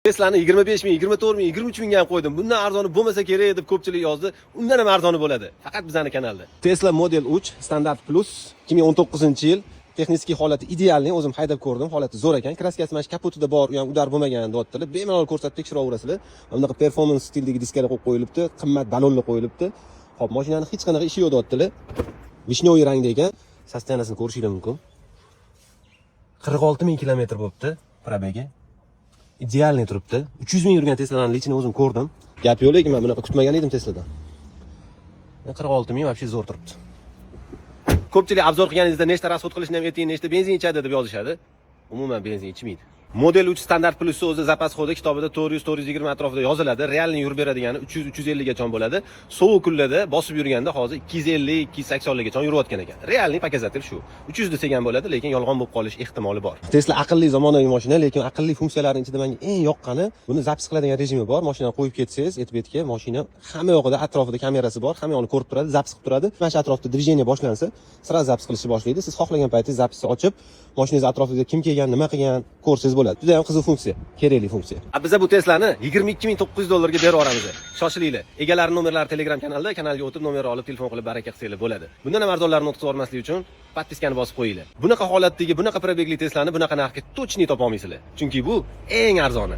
Tesla'ni 25 ming, 24 ming, 23 mingga ham qo'ydim. Bundan arzoni bo'lmasa kerak deb ko'pchilik yozdi. Undan ham arzoni bo'ladi. Faqat bizning kanalda. Tesla Model 3 Standard Plus 2019-yil. Texnik holati idealni o'zim haydab ko'rdim. Holati zo'r ekan. Kraskasi mana kapotida bor, u ham udar bo'lmagan deyaptilar. Bemalol ko'rsatib tekshiraverasizlar. Bunaqa performance stildagi diskalar qo'yib qo'yilibdi, qimmat balonlar qo'yilibdi. Xo'p, mashinani hech qanaqa ishi yo'q deyaptilar. Vishnoviy rangda ekan. Sostanasini ko'rishingiz mumkin. 46 ming kilometr bo'libdi probegi. Idealni turibdi. 300 ming yurgan Tesla'ning lichini o'zim ko'rdim. Gap yo'q, lekin men bunaqa kutmagan edim Tesla'dan. 46 ming вообще zo'r turibdi. Ko'pchilik obzor qilganingizda nechta rasxod qilishni ham ayting, nechta benzin ichadi deb yozishadi. Umuman benzin ichmaydi. Model 3 Standard Plus o'zi zapas xodi kitobida 400-420 atrofida yoziladi. Realni yurib beradigani 300-350 gacha bo'ladi. Sovuq kunlarda bosib yurganda hozir 250-280 gacha yurayotgan ekan. Realni показатель shu. 300 degan bo'ladi, lekin yolg'on bo'lib qolish ehtimoli bor. Tesla aqlli zamonaviy mashina, lekin aqlli funksiyalarining ichida menga eng yoqqani, buni zapis qiladigan rejimi bor. Mashinani qo'yib ketsangiz, etib-etga mashina hamma yoqida atrofida kamerasi bor, hamma yoqni ko'rib turadi, zapis qilib turadi. Mana shu atrofda движение boshlansa, sразу zapis qilishni boshlaydi. Siz xohlagan paytingiz zapisni ochib, mashinangiz atrofida kim kelgan, nima qilgan ko'rsangiz bo'ladi. Juda ham qiziq funksiya, kerakli funksiya. Biza bu Tesla'ni 22 900 dollarga berib yuboramiz. Shoshilinglar. Egalari nomerlari Telegram kanalda, kanalga o'tib nomer olib, telefon qilib baraka qilsanglar bo'ladi. Bundan ham arzonlarni o'tkazib yubormaslik uchun podpiskani bosib qo'yinglar. Bunaqa holatdagi, bunaqa probegli Tesla'ni bunaqa narxga точно topa olmaysizlar. Chunki bu eng arzoni.